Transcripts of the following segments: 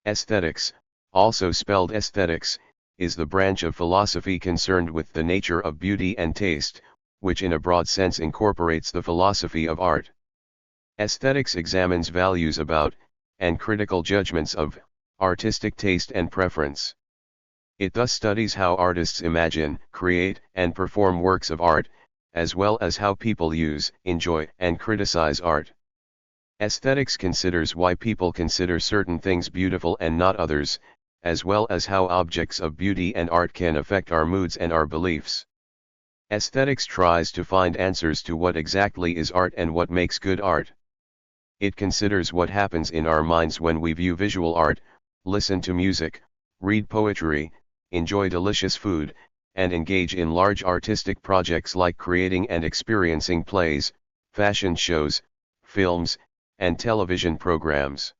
Aesthetics, also spelled aesthetics, is the branch of philosophy concerned with the nature of beauty and taste, which in a broad sense incorporates the philosophy of art. Aesthetics examines values about, and critical judgments of, artistic taste and preference. It thus studies how artists imagine, create, and perform works of art, as well as how people use, enjoy, and criticize art. Aesthetics considers why people consider certain things beautiful and not others, as well as how objects of beauty and art can affect our moods and our beliefs. Aesthetics tries to find answers to what exactly is art and what makes good art. It considers what happens in our minds when we view visual art, listen to music, read poetry, enjoy delicious food, and engage in large artistic projects like creating and experiencing plays, fashion shows, films, and television programs.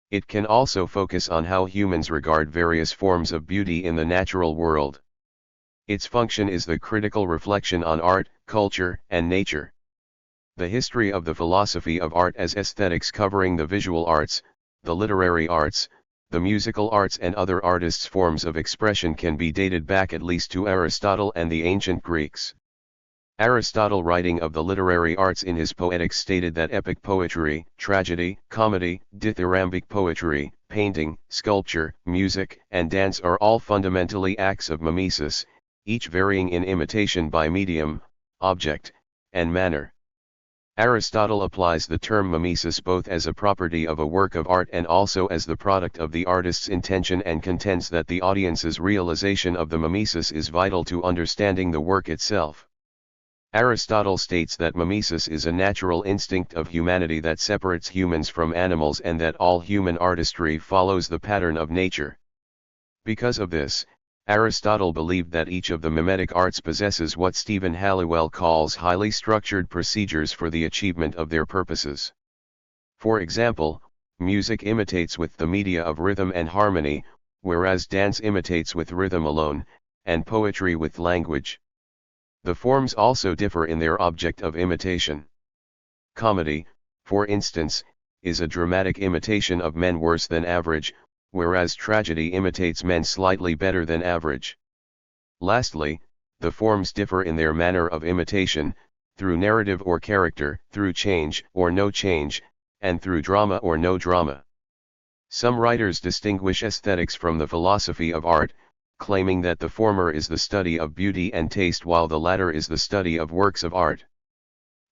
It can also focus on how humans regard various forms of beauty in the natural world. Its function is the critical reflection on art, culture, and nature. The history of the philosophy of art as aesthetics covering the visual arts, the literary arts, the musical arts and other artists' forms of expression can be dated back at least to Aristotle and the ancient Greeks. Aristotle, writing of the literary arts in his Poetics, stated that epic poetry, tragedy, comedy, dithyrambic poetry, painting, sculpture, music, and dance are all fundamentally acts of mimesis, each varying in imitation by medium, object, and manner. Aristotle applies the term mimesis both as a property of a work of art and also as the product of the artist's intention, and contends that the audience's realization of the mimesis is vital to understanding the work itself. Aristotle states that mimesis is a natural instinct of humanity that separates humans from animals, and that all human artistry follows the pattern of nature. Because of this, Aristotle believed that each of the mimetic arts possesses what Stephen Halliwell calls highly structured procedures for the achievement of their purposes. For example, music imitates with the media of rhythm and harmony, whereas dance imitates with rhythm alone, and poetry with language. The forms also differ in their object of imitation. Comedy, for instance, is a dramatic imitation of men worse than average, whereas tragedy imitates men slightly better than average. Lastly, the forms differ in their manner of imitation, through narrative or character, through change or no change, and through drama or no drama. Some writers distinguish aesthetics from the philosophy of art, claiming that the former is the study of beauty and taste while the latter is the study of works of art.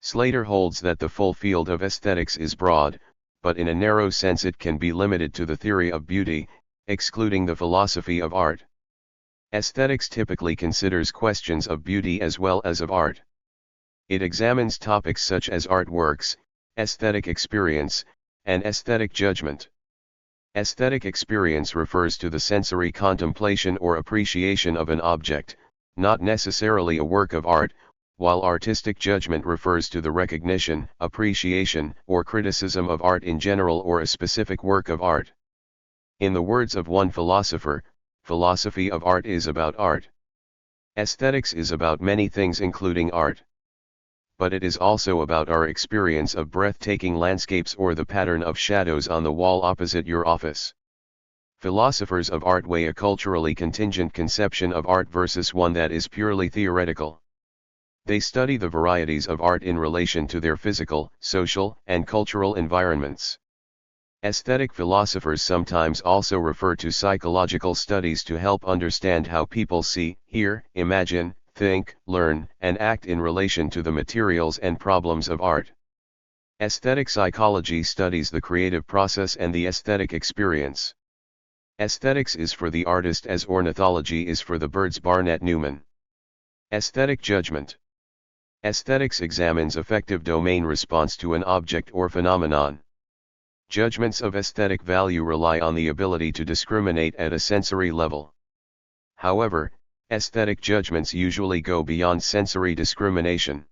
Slater holds that the full field of aesthetics is broad, but in a narrow sense it can be limited to the theory of beauty, excluding the philosophy of art. Aesthetics typically considers questions of beauty as well as of art. It examines topics such as artworks, aesthetic experience, and aesthetic judgment. Aesthetic experience refers to the sensory contemplation or appreciation of an object, not necessarily a work of art, while artistic judgment refers to the recognition, appreciation, or criticism of art in general or a specific work of art. In the words of one philosopher, philosophy of art is about art. Aesthetics is about many things including art. But it is also about our experience of breathtaking landscapes or the pattern of shadows on the wall opposite your office. Philosophers of art weigh a culturally contingent conception of art versus one that is purely theoretical. They study the varieties of art in relation to their physical, social, and cultural environments. Aesthetic philosophers sometimes also refer to psychological studies to help understand how people see, hear, imagine, think, learn, and act in relation to the materials and problems of art. Aesthetic psychology studies the creative process and the aesthetic experience. Aesthetics is for the artist as ornithology is for the birds. Barnett Newman. Aesthetic judgment. Aesthetics examines affective domain response to an object or phenomenon. Judgments of aesthetic value rely on the ability to discriminate at a sensory level. However, aesthetic judgments usually go beyond sensory discrimination.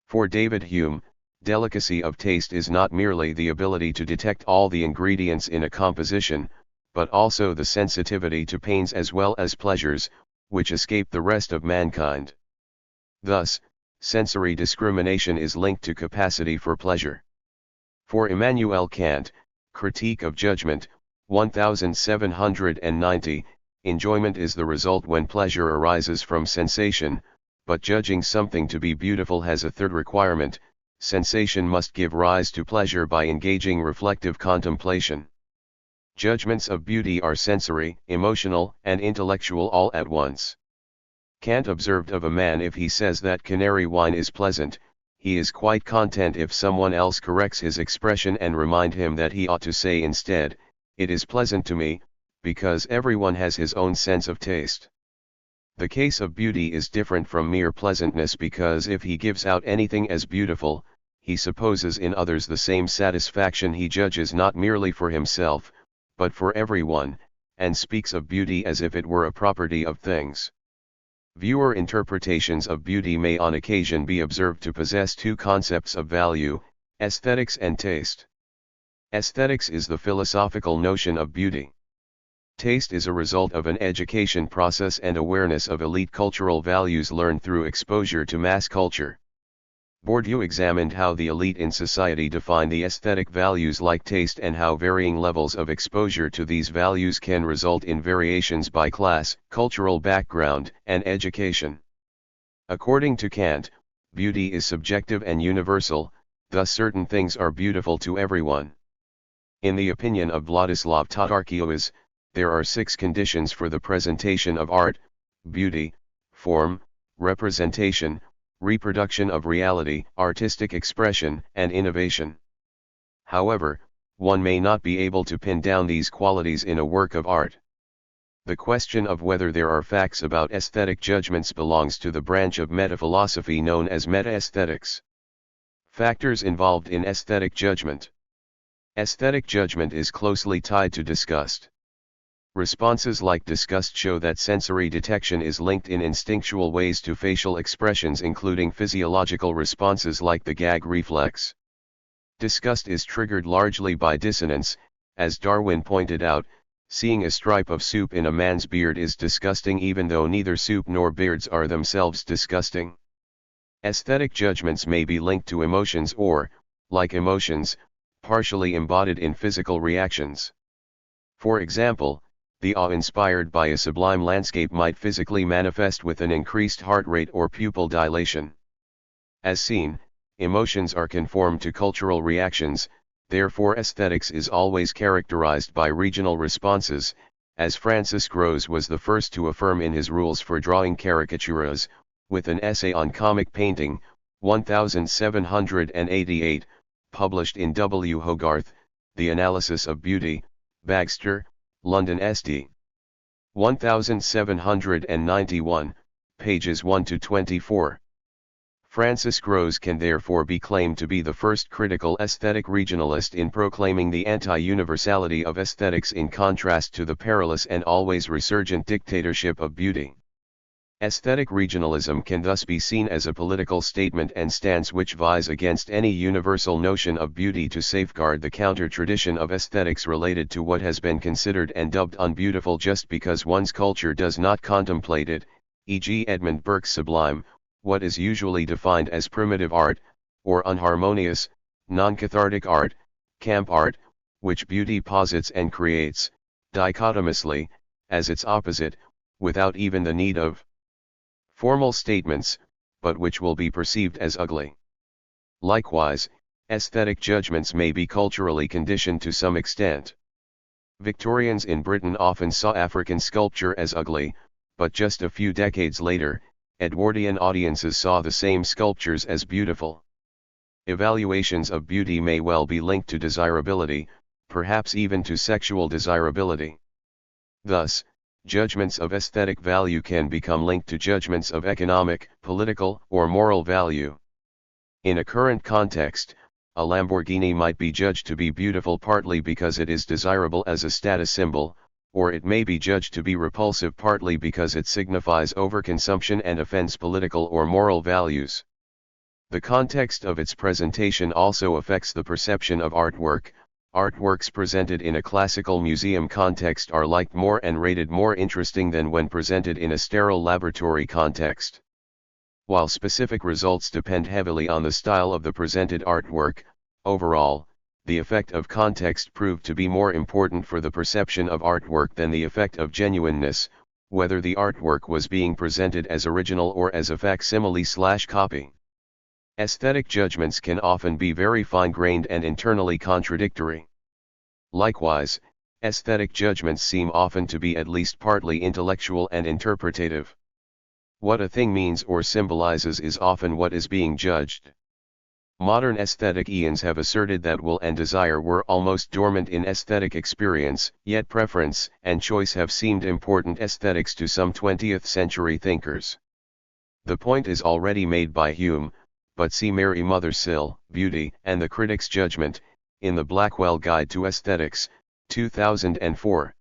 For David Hume, delicacy of taste is not merely the ability to detect all the ingredients in a composition, but also the sensitivity to pains as well as pleasures, which escape the rest of mankind. Thus, sensory discrimination is linked to capacity for pleasure. For Immanuel Kant, critique of judgment, 1790, enjoyment is the result when pleasure arises from sensation, but judging something to be beautiful has a third requirement: sensation must give rise to pleasure by engaging reflective contemplation. Judgments of beauty are sensory, emotional, and intellectual all at once. Kant observed of a man, if he says that canary wine is pleasant, he is quite content if someone else corrects his expression and remind him that he ought to say instead, "It is pleasant to me," because everyone has his own sense of taste. The case of beauty is different from mere pleasantness, because if he gives out anything as beautiful, he supposes in others the same satisfaction he judges not merely for himself, but for everyone, and speaks of beauty as if it were a property of things. Viewer interpretations of beauty may on occasion be observed to possess two concepts of value: aesthetics and taste. Aesthetics is the philosophical notion of beauty. Taste is a result of an education process and awareness of elite cultural values learned through exposure to mass culture. Bourdieu examined how the elite in society define the aesthetic values like taste, and how varying levels of exposure to these values can result in variations by class, cultural background, and education. According to Kant, beauty is subjective and universal, thus certain things are beautiful to everyone. In the opinion of Władysław Tatarkiewicz, there are 6 conditions for the presentation of art: beauty, form, representation, reproduction of reality, artistic expression, and innovation. However, one may not be able to pin down these qualities in a work of art. The question of whether there are facts about aesthetic judgments belongs to the branch of metaphilosophy known as meta-aesthetics. Factors involved in aesthetic judgment. Aesthetic judgment is closely tied to disgust. Responses like disgust show that sensory detection is linked in instinctual ways to facial expressions, including physiological responses like the gag reflex. Disgust is triggered largely by dissonance, as Darwin pointed out. Seeing a stripe of soup in a man's beard is disgusting even though neither soup nor beards are themselves disgusting. Aesthetic judgments may be linked to emotions or, like emotions, partially embodied in physical reactions. For example, the awe inspired by a sublime landscape might physically manifest with an increased heart rate or pupil dilation. As seen, emotions are conformed to cultural reactions, therefore aesthetics is always characterized by regional responses, as Francis Grose was the first to affirm in his Rules for Drawing Caricaturas, with an essay on comic painting, 1788, published in W. Hogarth, The Analysis of Beauty, Bagster, London St. 1791, pages 1-24. Francis Grose can therefore be claimed to be the first critical aesthetic regionalist in proclaiming the anti-universality of aesthetics in contrast to the perilous and always resurgent dictatorship of beauty. Aesthetic regionalism can thus be seen as a political statement and stance which vies against any universal notion of beauty to safeguard the counter-tradition of aesthetics related to what has been considered and dubbed unbeautiful just because one's culture does not contemplate it, e.g. Edmund Burke's sublime, what is usually defined as primitive art, or unharmonious, non-cathartic art, camp art, which beauty posits and creates, dichotomously, as its opposite, without even the need of formal statements, but which will be perceived as ugly. Likewise, aesthetic judgments may be culturally conditioned to some extent. Victorians in Britain often saw African sculpture as ugly, but just a few decades later, Edwardian audiences saw the same sculptures as beautiful. Evaluations of beauty may well be linked to desirability, perhaps even to sexual desirability. Thus, judgments of aesthetic value can become linked to judgments of economic, political, or moral value. In a current context, a Lamborghini might be judged to be beautiful partly because it is desirable as a status symbol, or it may be judged to be repulsive partly because it signifies overconsumption and offends political or moral values. The context of its presentation also affects the perception of artwork. Artworks presented in a classical museum context are liked more and rated more interesting than when presented in a sterile laboratory context. While specific results depend heavily on the style of the presented artwork, overall, the effect of context proved to be more important for the perception of artwork than the effect of genuineness, whether the artwork was being presented as original or as a facsimile/copy. Aesthetic judgments can often be very fine-grained and internally contradictory. Likewise, aesthetic judgments seem often to be at least partly intellectual and interpretative. What a thing means or symbolizes is often what is being judged. Modern aesthetic eons have asserted that will and desire were almost dormant in aesthetic experience, yet preference and choice have seemed important aesthetics to some 20th century thinkers. The point is already made by Hume, but see Mary Mothersill, Beauty and the Critic's Judgment, in the Blackwell Guide to Aesthetics, 2004.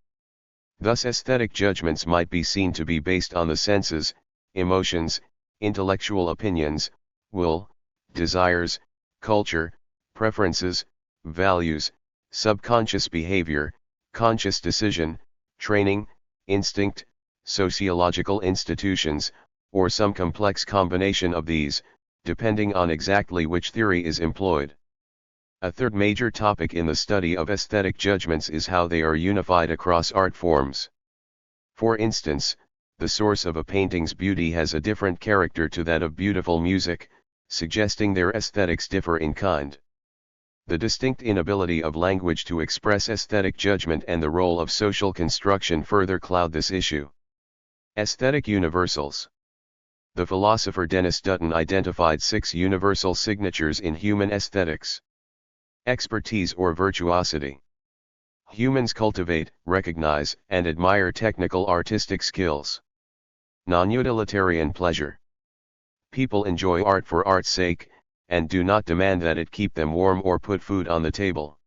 Thus aesthetic judgments might be seen to be based on the senses, emotions, intellectual opinions, will, desires, culture, preferences, values, subconscious behavior, conscious decision, training, instinct, sociological institutions, or some complex combination of these, depending on exactly which theory is employed. A third major topic in the study of aesthetic judgments is how they are unified across art forms. For instance, the source of a painting's beauty has a different character to that of beautiful music, suggesting their aesthetics differ in kind. The distinct inability of language to express aesthetic judgment and the role of social construction further cloud this issue. Aesthetic universals. The philosopher Denis Dutton identified 6 universal signatures in human aesthetics. Expertise or virtuosity. Humans cultivate, recognize, and admire technical artistic skills. Non-utilitarian pleasure. People enjoy art for art's sake, and do not demand that it keep them warm or put food on the table.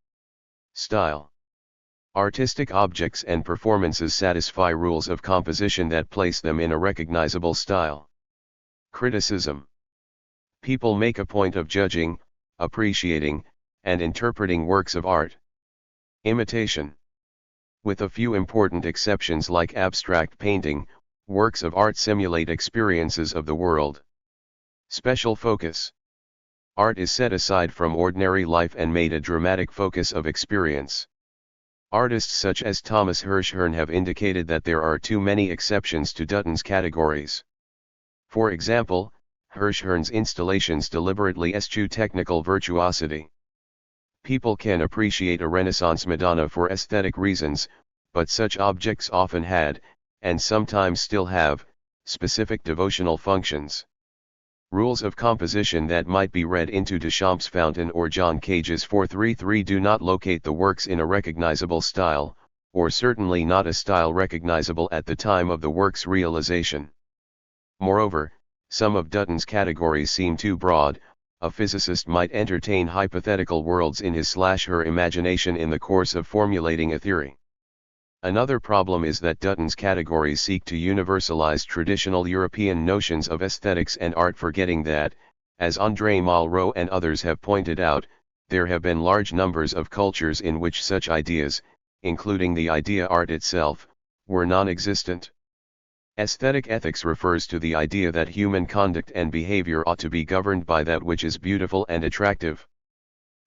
Style. Artistic objects and performances satisfy rules of composition that place them in a recognizable style. Criticism. People make a point of judging, appreciating, and interpreting works of art. Imitation. With a few important exceptions like abstract painting, works of art simulate experiences of the world. Special focus. Art is set aside from ordinary life and made a dramatic focus of experience. Artists such as Thomas Hirschhorn have indicated that there are too many exceptions to Dutton's categories. For example, Hirschhorn's installations deliberately eschew technical virtuosity. People can appreciate a Renaissance Madonna for aesthetic reasons, but such objects often had, and sometimes still have, specific devotional functions. Rules of composition that might be read into Duchamp's Fountain or John Cage's 433 do not locate the works in a recognizable style, or certainly not a style recognizable at the time of the work's realization. Moreover, some of Dutton's categories seem too broad. A physicist might entertain hypothetical worlds in his/her imagination in the course of formulating a theory. Another problem is that Dutton's categories seek to universalize traditional European notions of aesthetics and art, forgetting that, as André Malraux and others have pointed out, there have been large numbers of cultures in which such ideas, including the idea art itself, were non-existent. Aesthetic ethics refers to the idea that human conduct and behavior ought to be governed by that which is beautiful and attractive.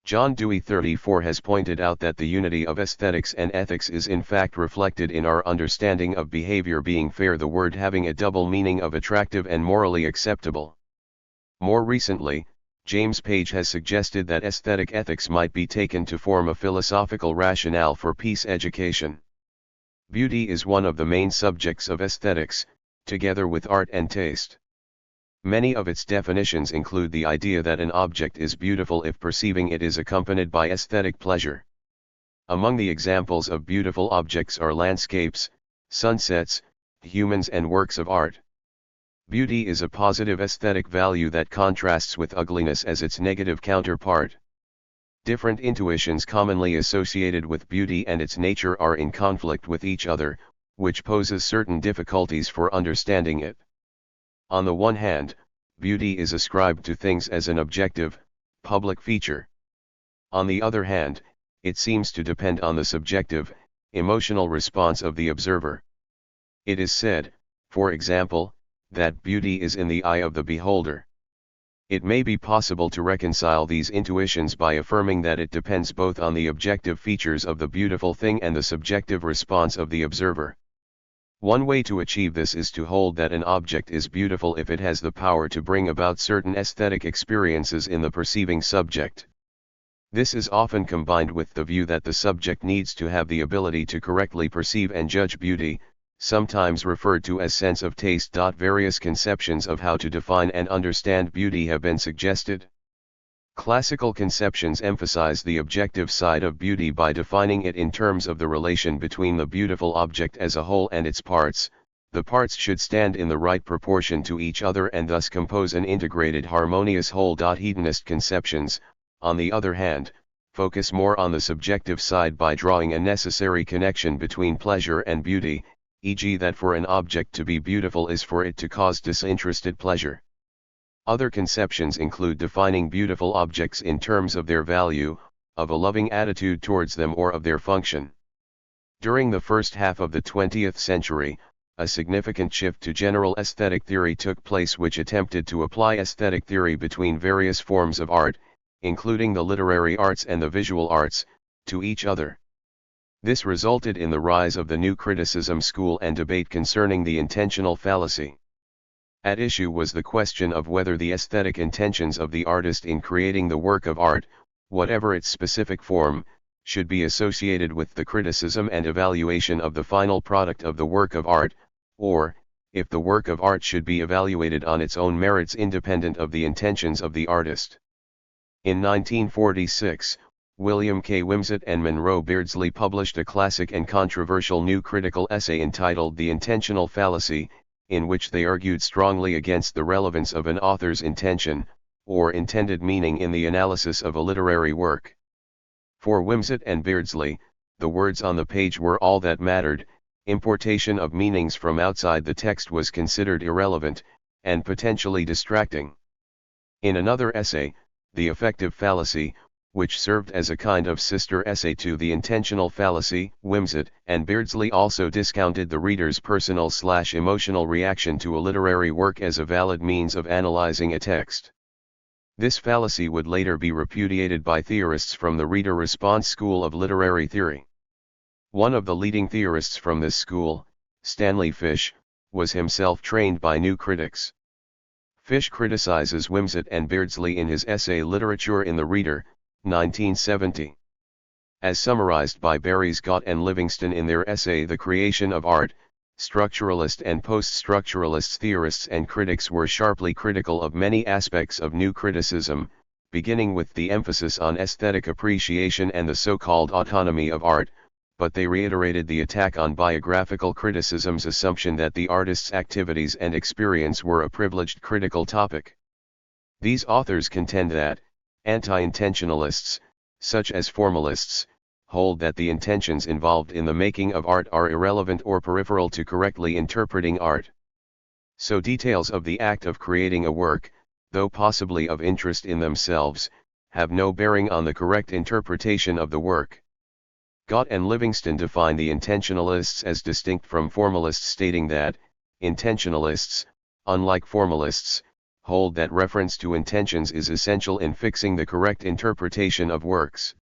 John Dewey 34 has pointed out that the unity of aesthetics and ethics is in fact reflected in our understanding of behavior being fair, the word having a double meaning of attractive and morally acceptable. More recently, James Page has suggested that aesthetic ethics might be taken to form a philosophical rationale for peace education. Beauty is one of the main subjects of aesthetics, together with art and taste. Many of its definitions include the idea that an object is beautiful if perceiving it is accompanied by aesthetic pleasure. Among the examples of beautiful objects are landscapes, sunsets, humans and works of art. Beauty is a positive aesthetic value that contrasts with ugliness as its negative counterpart. Different intuitions commonly associated with beauty and its nature are in conflict with each other, which poses certain difficulties for understanding it. On the one hand, beauty is ascribed to things as an objective, public feature. On the other hand, it seems to depend on the subjective, emotional response of the observer. It is said, for example, that beauty is in the eye of the beholder. It may be possible to reconcile these intuitions by affirming that it depends both on the objective features of the beautiful thing and the subjective response of the observer. One way to achieve this is to hold that an object is beautiful if it has the power to bring about certain aesthetic experiences in the perceiving subject. This is often combined with the view that the subject needs to have the ability to correctly perceive and judge beauty, sometimes referred to as sense of taste. Various conceptions of how to define and understand beauty have been suggested. Classical conceptions emphasize the objective side of beauty by defining it in terms of the relation between the beautiful object as a whole and its parts. The parts should stand in the right proportion to each other and thus compose an integrated harmonious whole. Hedonist conceptions, on the other hand, focus more on the subjective side by drawing a necessary connection between pleasure and beauty, e.g. that for an object to be beautiful is for it to cause disinterested pleasure. Other conceptions include defining beautiful objects in terms of their value, of a loving attitude towards them, or of their function. During the first half of the 20th century, a significant shift to general aesthetic theory took place, which attempted to apply aesthetic theory between various forms of art, including the literary arts and the visual arts, to each other. This resulted in the rise of the new criticism school and debate concerning the intentional fallacy. At issue was the question of whether the aesthetic intentions of the artist in creating the work of art, whatever its specific form, should be associated with the criticism and evaluation of the final product of the work of art, or, if the work of art should be evaluated on its own merits independent of the intentions of the artist. In 1946, William K. Wimsatt and Monroe Beardsley published a classic and controversial new critical essay entitled The Intentional Fallacy, in which they argued strongly against the relevance of an author's intention, or intended meaning, in the analysis of a literary work. For Wimsatt and Beardsley, the words on the page were all that mattered. Importation of meanings from outside the text was considered irrelevant, and potentially distracting. In another essay, The Affective Fallacy, which served as a kind of sister essay to The Intentional Fallacy, Wimsatt and Beardsley also discounted the reader's personal/emotional reaction to a literary work as a valid means of analyzing a text. This fallacy would later be repudiated by theorists from the reader response school of literary theory. One of the leading theorists from this school, Stanley Fish, was himself trained by new critics. Fish criticizes Wimsatt and Beardsley in his essay Literature in the Reader, 1970. As summarized by Barry Scott and Livingston in their essay The Creation of Art, structuralist and post-structuralist theorists and critics were sharply critical of many aspects of new criticism, beginning with the emphasis on aesthetic appreciation and the so-called autonomy of art, but they reiterated the attack on biographical criticism's assumption that the artist's activities and experience were a privileged critical topic. These authors contend that anti-intentionalists, such as formalists, hold that the intentions involved in the making of art are irrelevant or peripheral to correctly interpreting art. So details of the act of creating a work, though possibly of interest in themselves, have no bearing on the correct interpretation of the work. Gott and Livingston define the intentionalists as distinct from formalists, stating that intentionalists, unlike formalists, hold that reference to intentions is essential in fixing the correct interpretation of works.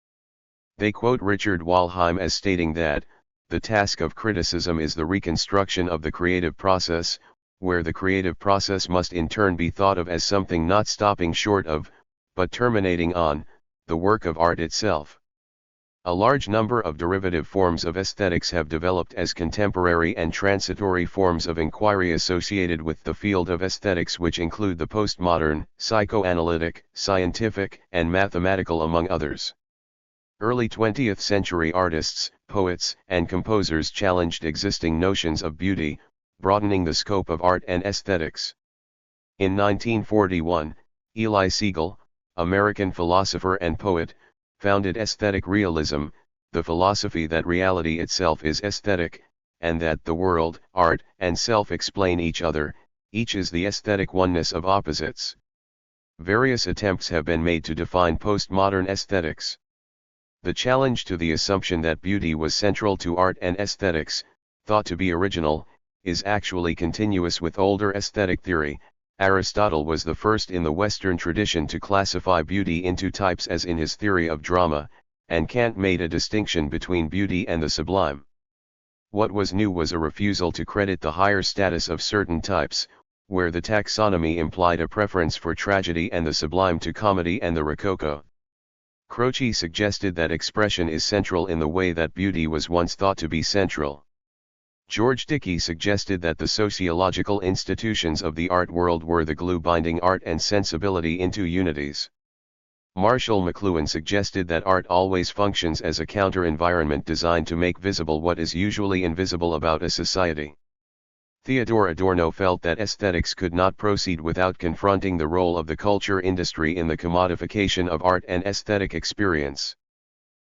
They quote Richard Walheim as stating that, the task of criticism is the reconstruction of the creative process, where the creative process must in turn be thought of as something not stopping short of, but terminating on, the work of art itself. A large number of derivative forms of aesthetics have developed as contemporary and transitory forms of inquiry associated with the field of aesthetics, which include the postmodern, psychoanalytic, scientific, and mathematical, among others. Early 20th century artists, poets, and composers challenged existing notions of beauty, broadening the scope of art and aesthetics. In 1941, Eli Siegel, American philosopher and poet, founded aesthetic realism, the philosophy that reality itself is aesthetic, and that the world, art, and self explain each other, each is the aesthetic oneness of opposites. Various attempts have been made to define postmodern aesthetics. The challenge to the assumption that beauty was central to art and aesthetics, thought to be original, is actually continuous with older aesthetic theory, Aristotle was the first in the Western tradition to classify beauty into types as in his theory of drama, and Kant made a distinction between beauty and the sublime. What was new was a refusal to credit the higher status of certain types, where the taxonomy implied a preference for tragedy and the sublime to comedy and the rococo. Croce suggested that expression is central in the way that beauty was once thought to be central. George Dickey suggested that the sociological institutions of the art world were the glue binding art and sensibility into unities. Marshall McLuhan suggested that art always functions as a counter-environment designed to make visible what is usually invisible about a society. Theodore Adorno felt that aesthetics could not proceed without confronting the role of the culture industry in the commodification of art and aesthetic experience.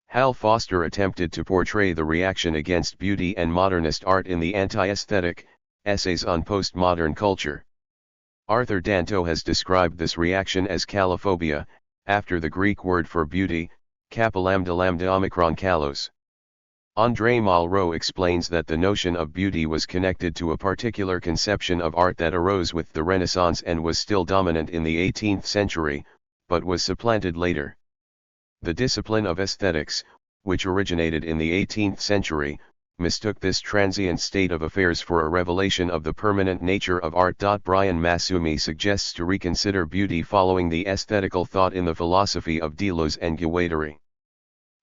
Hal Foster attempted to portray the reaction against beauty and modernist art in the Anti-Aesthetic, Essays on Postmodern Culture. Arthur Danto has described this reaction as calophobia, after the Greek word for beauty, kappa lambda lambda omicron kalos. André Malraux explains that the notion of beauty was connected to a particular conception of art that arose with the Renaissance and was still dominant in the 18th century, but was supplanted later. The discipline of aesthetics, which originated in the 18th century, mistook this transient state of affairs for a revelation of the permanent nature of art. Brian Massumi suggests to reconsider beauty following the aesthetical thought in the philosophy of Deleuze and Guattari.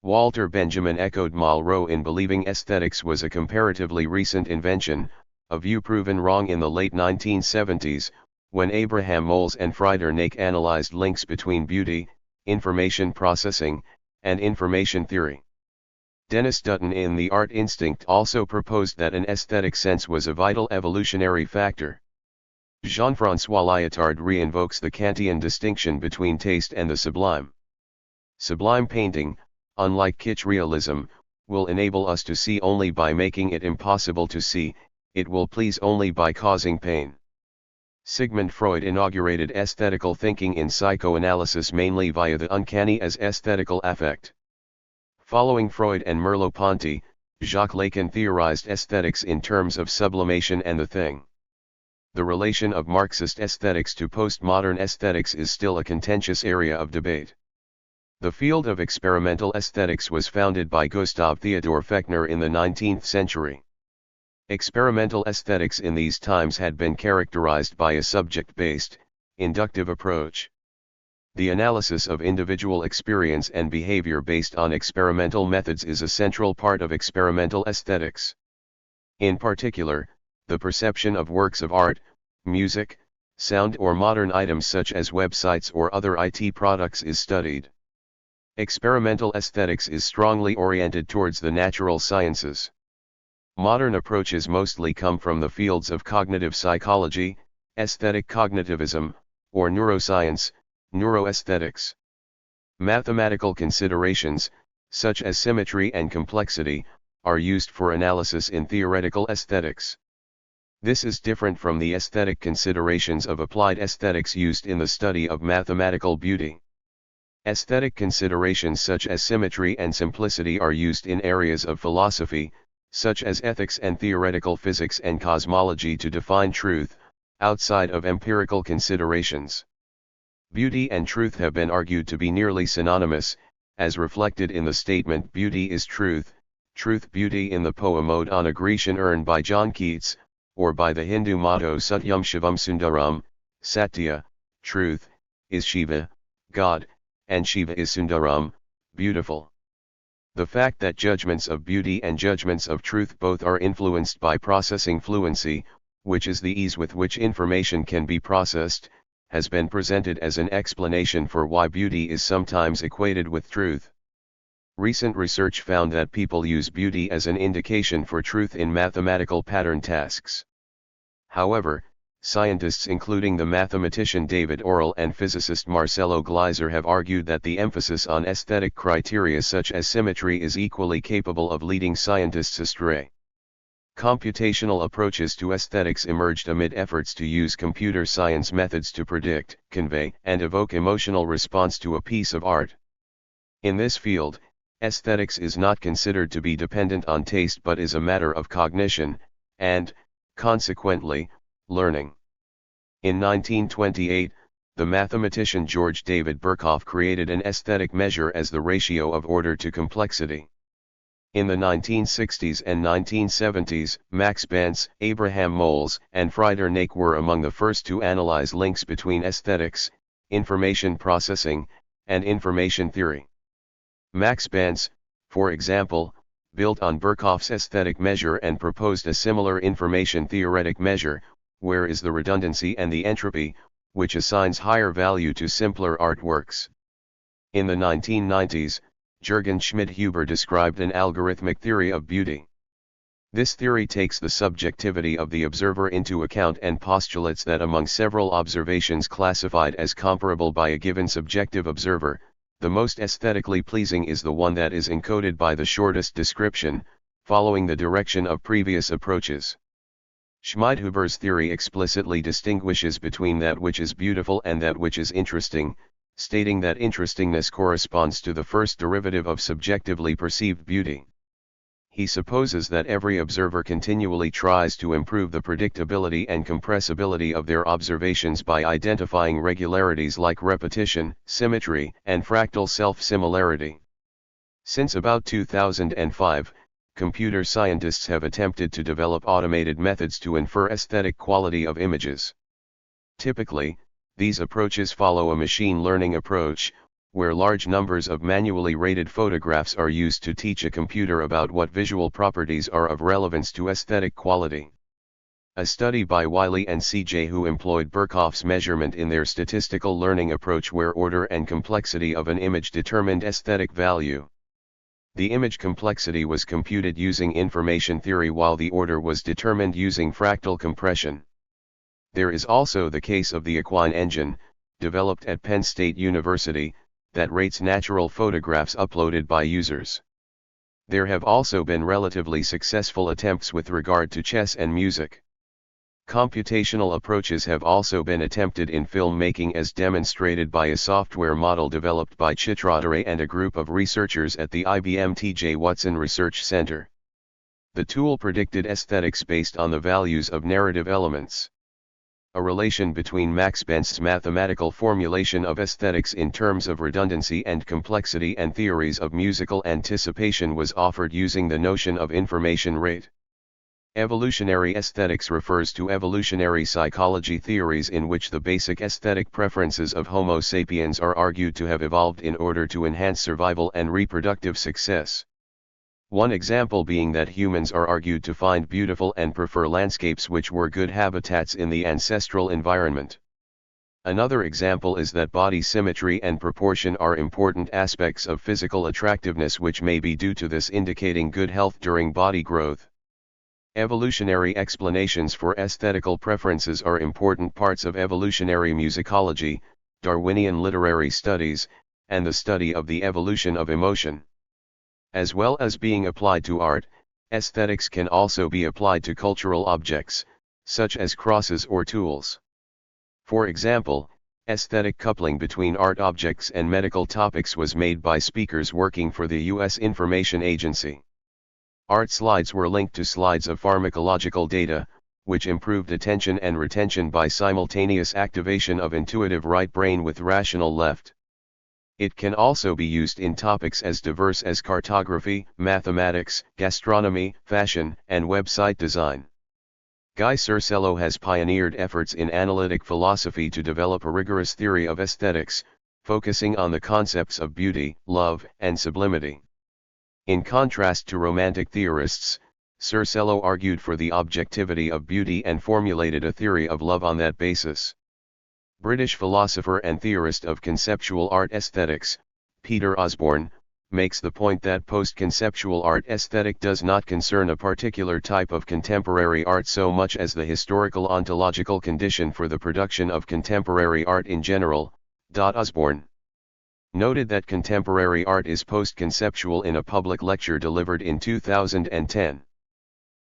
Walter Benjamin echoed Malraux in believing aesthetics was a comparatively recent invention, a view proven wrong in the late 1970s, when Abraham Moles and Frieder Nake analyzed links between beauty, information processing, and information theory. Dennis Dutton in The Art Instinct also proposed that an aesthetic sense was a vital evolutionary factor. Jean-François Lyotard reinvokes the Kantian distinction between taste and the sublime. Sublime painting, unlike kitsch realism, will enable us to see only by making it impossible to see, it will please only by causing pain. Sigmund Freud inaugurated aesthetical thinking in psychoanalysis mainly via the uncanny as aesthetical affect. Following Freud and Merleau-Ponty, Jacques Lacan theorized aesthetics in terms of sublimation and the thing. The relation of Marxist aesthetics to postmodern aesthetics is still a contentious area of debate. The field of experimental aesthetics was founded by Gustav Theodor Fechner in the 19th century. Experimental aesthetics in these times had been characterized by a subject-based, inductive approach. The analysis of individual experience and behavior based on experimental methods is a central part of experimental aesthetics. In particular, the perception of works of art, music, sound or modern items such as websites or other IT products is studied. Experimental aesthetics is strongly oriented towards the natural sciences. Modern approaches mostly come from the fields of cognitive psychology, aesthetic cognitivism, or neuroscience, neuroaesthetics. Mathematical considerations, such as symmetry and complexity, are used for analysis in theoretical aesthetics. This is different from the aesthetic considerations of applied aesthetics used in the study of mathematical beauty. Aesthetic considerations such as symmetry and simplicity are used in areas of philosophy, such as ethics and theoretical physics and cosmology to define truth, outside of empirical considerations. Beauty and truth have been argued to be nearly synonymous, as reflected in the statement "beauty is truth," truth-beauty in the poem Ode on a Grecian Urn by John Keats, or by the Hindu motto Satyam Shivam Sundaram, Satya, truth, is Shiva, God, and Shiva is Sundaram, beautiful. The fact that judgments of beauty and judgments of truth both are influenced by processing fluency, which is the ease with which information can be processed, has been presented as an explanation for why beauty is sometimes equated with truth. Recent research found that people use beauty as an indication for truth in mathematical pattern tasks. However, scientists including the mathematician David Orrell and physicist Marcelo Gleiser have argued that the emphasis on aesthetic criteria such as symmetry is equally capable of leading scientists astray. Computational approaches to aesthetics emerged amid efforts to use computer science methods to predict, convey, and evoke emotional response to a piece of art. In this field, aesthetics is not considered to be dependent on taste but is a matter of cognition, and, consequently, learning. In 1928, the mathematician George David Birkhoff created an aesthetic measure as the ratio of order to complexity. In the 1960s and 1970s, Max Bentz, Abraham Moles, and Frieder Nake were among the first to analyze links between aesthetics, information processing, and information theory. Max Bentz, for example, built on Birkhoff's aesthetic measure and proposed a similar information theoretic measure, where is the redundancy and the entropy, which assigns higher value to simpler artworks. In the 1990s, Jürgen Schmidhuber described an algorithmic theory of beauty. This theory takes the subjectivity of the observer into account and postulates that among several observations classified as comparable by a given subjective observer, the most aesthetically pleasing is the one that is encoded by the shortest description, following the direction of previous approaches. Schmidhuber's theory explicitly distinguishes between that which is beautiful and that which is interesting, stating that interestingness corresponds to the first derivative of subjectively perceived beauty. He supposes that every observer continually tries to improve the predictability and compressibility of their observations by identifying regularities like repetition, symmetry, and fractal self-similarity. Since about 2005, computer scientists have attempted to develop automated methods to infer aesthetic quality of images. Typically, these approaches follow a machine learning approach, where large numbers of manually rated photographs are used to teach a computer about what visual properties are of relevance to aesthetic quality. A study by Wiley and C.J. who employed Birkhoff's measurement in their statistical learning approach where order and complexity of an image determined aesthetic value. The image complexity was computed using information theory while the order was determined using fractal compression. There is also the case of the Equine engine, developed at Penn State University, that rates natural photographs uploaded by users. There have also been relatively successful attempts with regard to chess and music. Computational approaches have also been attempted in filmmaking as demonstrated by a software model developed by Chitradare and a group of researchers at the IBM T.J. Watson Research Center. The tool predicted aesthetics based on the values of narrative elements. A relation between Max Bentz's mathematical formulation of aesthetics in terms of redundancy and complexity and theories of musical anticipation was offered using the notion of information rate. Evolutionary aesthetics refers to evolutionary psychology theories in which the basic aesthetic preferences of Homo sapiens are argued to have evolved in order to enhance survival and reproductive success. One example being that humans are argued to find beautiful and prefer landscapes which were good habitats in the ancestral environment. Another example is that body symmetry and proportion are important aspects of physical attractiveness which may be due to this indicating good health during body growth. Evolutionary explanations for aesthetical preferences are important parts of evolutionary musicology, Darwinian literary studies, and the study of the evolution of emotion. As well as being applied to art, aesthetics can also be applied to cultural objects, such as crosses or tools. For example, aesthetic coupling between art objects and medical topics was made by speakers working for the U.S. Information Agency. Art slides were linked to slides of pharmacological data, which improved attention and retention by simultaneous activation of intuitive right brain with rational left. It can also be used in topics as diverse as cartography, mathematics, gastronomy, fashion, and website design. Guy Cercello has pioneered efforts in analytic philosophy to develop a rigorous theory of aesthetics, focusing on the concepts of beauty, love, and sublimity. In contrast to romantic theorists, Cercello argued for the objectivity of beauty and formulated a theory of love on that basis. British philosopher and theorist of conceptual art aesthetics, Peter Osborne, makes the point that post-conceptual art aesthetic does not concern a particular type of contemporary art so much as the historical ontological condition for the production of contemporary art in general. Osborne noted that contemporary art is post-conceptual in a public lecture delivered in 2010.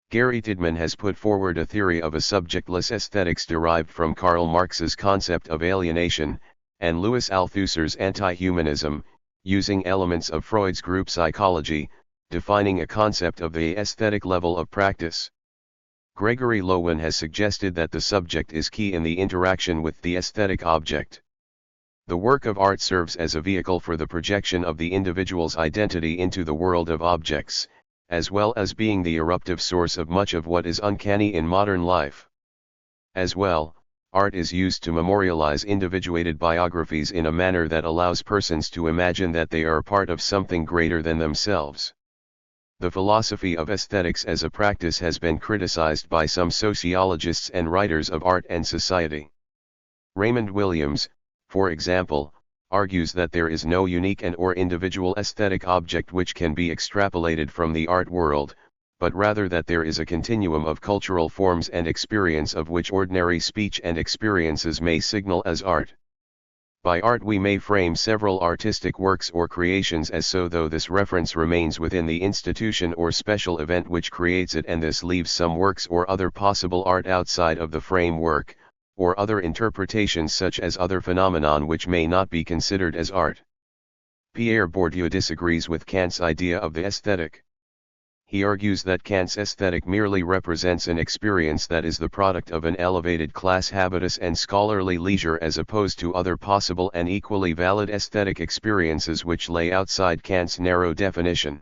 Gary Tidman has put forward a theory of a subjectless aesthetics derived from Karl Marx's concept of alienation, and Louis Althusser's anti-humanism, using elements of Freud's group psychology, defining a concept of the aesthetic level of practice. Gregory Lowen has suggested that the subject is key in the interaction with the aesthetic object. The work of art serves as a vehicle for the projection of the individual's identity into the world of objects, as well as being the eruptive source of much of what is uncanny in modern life. As well, art is used to memorialize individuated biographies in a manner that allows persons to imagine that they are part of something greater than themselves. The philosophy of aesthetics as a practice has been criticized by some sociologists and writers of art and society. Raymond Williams, for example, argues that there is no unique and/or individual aesthetic object which can be extrapolated from the art world, but rather that there is a continuum of cultural forms and experience of which ordinary speech and experiences may signal as art. By art we may frame several artistic works or creations as so though this reference remains within the institution or special event which creates it, and this leaves some works or other possible art outside of the framework, or other interpretations such as other phenomenon which may not be considered as art. Pierre Bourdieu disagrees with Kant's idea of the aesthetic. He argues that Kant's aesthetic merely represents an experience that is the product of an elevated class habitus and scholarly leisure as opposed to other possible and equally valid aesthetic experiences which lay outside Kant's narrow definition.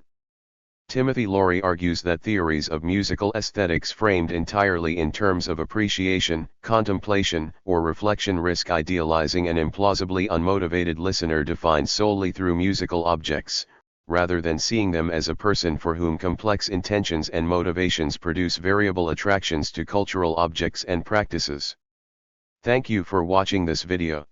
Timothy Laurie argues that theories of musical aesthetics framed entirely in terms of appreciation, contemplation, or reflection risk idealizing an implausibly unmotivated listener defined solely through musical objects, rather than seeing them as a person for whom complex intentions and motivations produce variable attractions to cultural objects and practices. Thank you for watching this video.